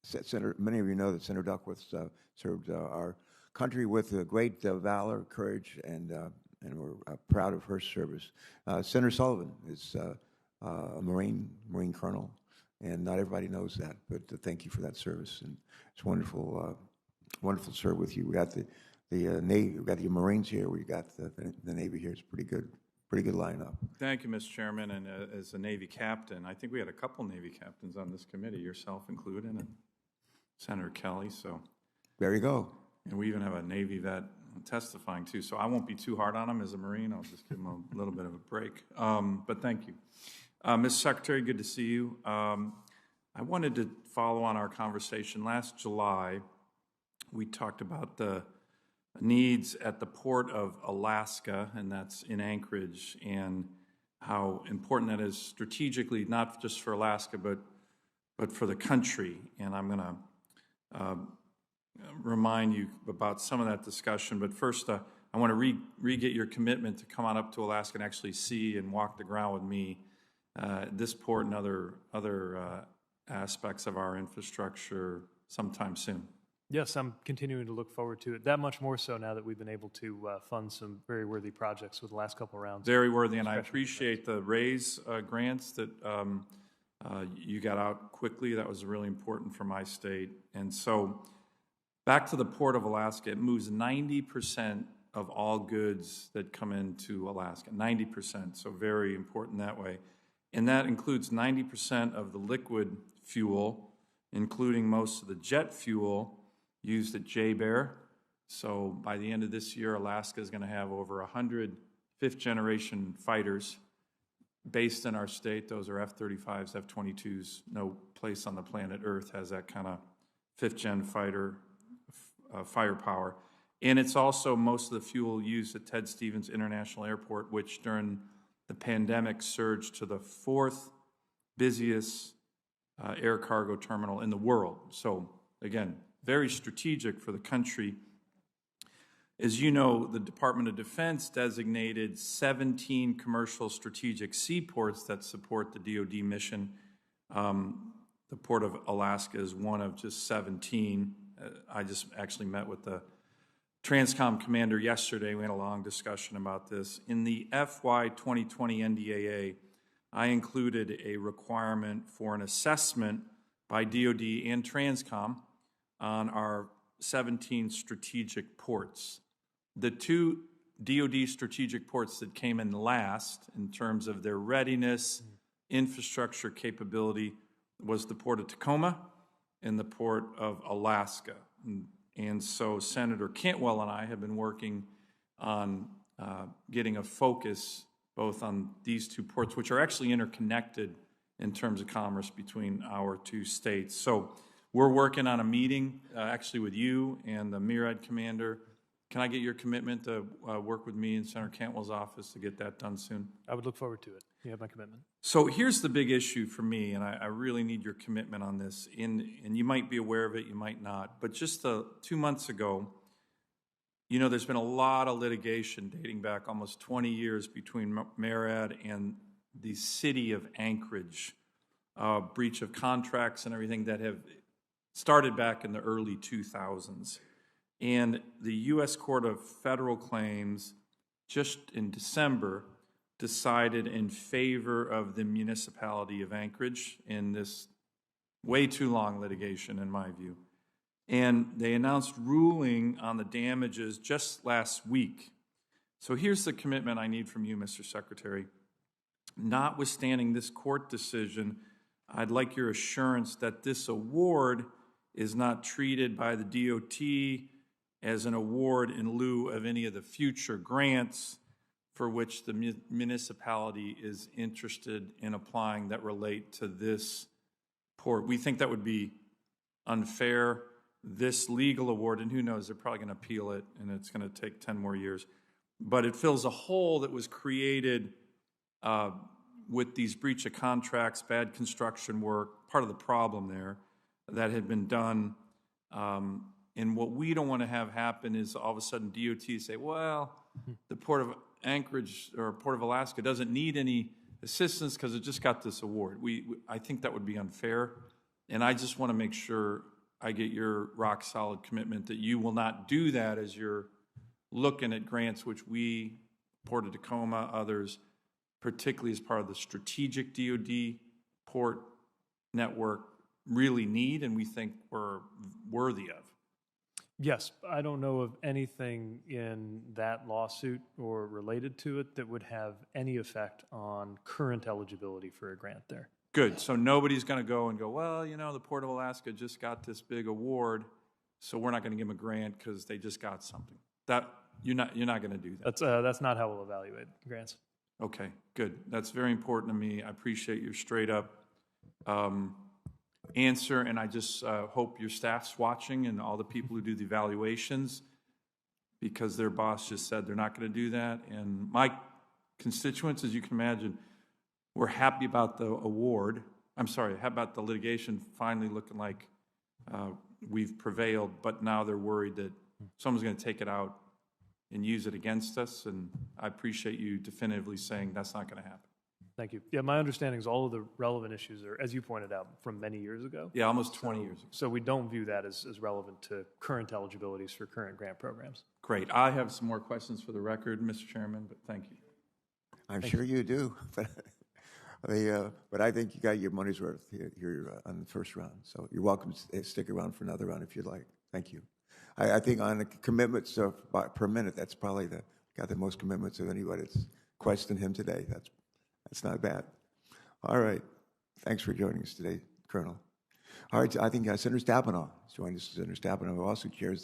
Senator, many of you know that Senator Duckworth served our country with great valor, courage, and we're proud of her service. Senator Sullivan is a Marine Colonel, and not everybody knows that, but thank you for that service. And it's wonderful, wonderful to serve with you. We got the Navy, we got the Marines here, we got the Navy here. It's pretty good lineup. Thank you, Mr. Chairman. And as a Navy captain, I think we had a couple Navy captains on this committee, yourself included, and Senator Kelly. So there you go. And we even have a Navy vet testifying too. So I won't be too hard on him as a Marine. I'll just give him a little bit of a break. But thank you. Mr. Secretary, good to see you. I wanted to follow on our conversation. Last July, we talked about the needs at the Port of Alaska, and that's in Anchorage, and how important that is strategically, not just for Alaska, but for the country. And I'm going to remind you about some of that discussion. But first, I want to re-get your commitment to come on up to Alaska and actually see and walk the ground with me this port and other aspects of our infrastructure sometime soon. Yes, I'm continuing to look forward to it. That much more so now that we've been able to fund some very worthy projects with the last couple of rounds. Very worthy, and I appreciate the RAISE grants that you got out quickly. That was really important for my state. And so back to the Port of Alaska, it moves 90% of all goods that come into Alaska, 90%, so very important that way. And that includes 90% of the liquid fuel, including most of the jet fuel used at J-Bear. So by the end of this year, Alaska is going to have over 100 fifth-generation fighters based in our state. Those are F-35s, F-22s. No place on the planet Earth has that kind of fifth-gen fighter firepower. And it's also most of the fuel used at Ted Stevens International Airport, which during the pandemic surged to the 4th busiest air cargo terminal in the world. So again, very strategic for the country. As you know, the Department of Defense designated 17 commercial strategic seaports that support the DoD mission. The Port of Alaska is one of just 17. I just actually met with the Transcom commander yesterday. We had a long discussion about this. In the FY 2020 NDAA, I included a requirement for an assessment by DoD and Transcom on our 17 strategic ports. The 2 DoD strategic ports that came in last in terms of their readiness, infrastructure capability was the Port of Tacoma and the Port of Alaska. And so Senator Cantwell and I have been working on getting a focus both on these 2 ports, which are actually interconnected in terms of commerce between our 2 states. So we're working on a meeting actually with you and the MIRAD commander. Can I get your commitment to work with me in Senator Cantwell's office to get that done soon? I would look forward to it. You have my commitment. So here's the big issue for me, and I really need your commitment on this. And you might be aware of it, you might not. But just 2 months ago, you know, there's been a lot of litigation dating back almost 20 years between MARAD and the city of Anchorage, breach of contracts and everything that have started back in the early 2000s. And the U.S. Court of Federal Claims just in December decided in favor of the municipality of Anchorage in this way too long litigation, in my view. And they announced ruling on the damages just last week. So here's the commitment I need from you, Mr. Secretary. Notwithstanding this court decision, I'd like your assurance that this award is not treated by the DOT as an award in lieu of any of the future grants for which the municipality is interested in applying that relate to this port. We think that would be unfair. This legal award, and who knows, they're probably going to appeal it, and it's going to take 10 more years. But it fills a hole that was created with these breach of contracts, bad construction work, part of the problem there that had been done. And what we don't want to have happen is all of a sudden DOT say, well, the Port of Anchorage or Port of Alaska doesn't need any assistance because it just got this award. I think that would be unfair. And I just want to make sure I get your rock-solid commitment that you will not do that as you're looking at grants, which we, Port of Tacoma, others, particularly as part of the strategic DoD port network, really need and we think we're worthy of. Yes, I don't know of anything in that lawsuit or related to it that would have any effect on current eligibility for a grant there. Good. So nobody's going to go and go, well, you know, the Port of Alaska just got this big award, so we're not going to give them a grant because they just got something. That you're not going to do that. That's not how we'll evaluate grants. Okay, good. That's very important to me. I appreciate your straight up answer, and I just hope your staff's watching and all the people who do the evaluations, because their boss just said they're not going to do that. And my constituents, as you can imagine, we're happy about the award. I'm sorry, happy about the litigation finally looking like we've prevailed, but now they're worried that someone's going to take it out and use it against us, and I appreciate you definitively saying that's not going to happen. Thank you. Yeah, my understanding is all of the relevant issues are, as you pointed out, from many years ago. Yeah, almost 20 years ago. So we don't view that as relevant to current eligibilities for current grant programs. Great. I have some more questions for the record, Mr. Chairman, but thank you. I'm sure you do. But I think you got your money's worth here on the first round. So you're welcome to stick around for another round if you'd like. Thank you. I think on the commitments per minute, that's probably got the most commitments of anybody that's questioned him today. That's not bad. All right. Thanks for joining us today, Colonel. All right. I think Senator Stabenow joined us. Senator Stabenow also chairs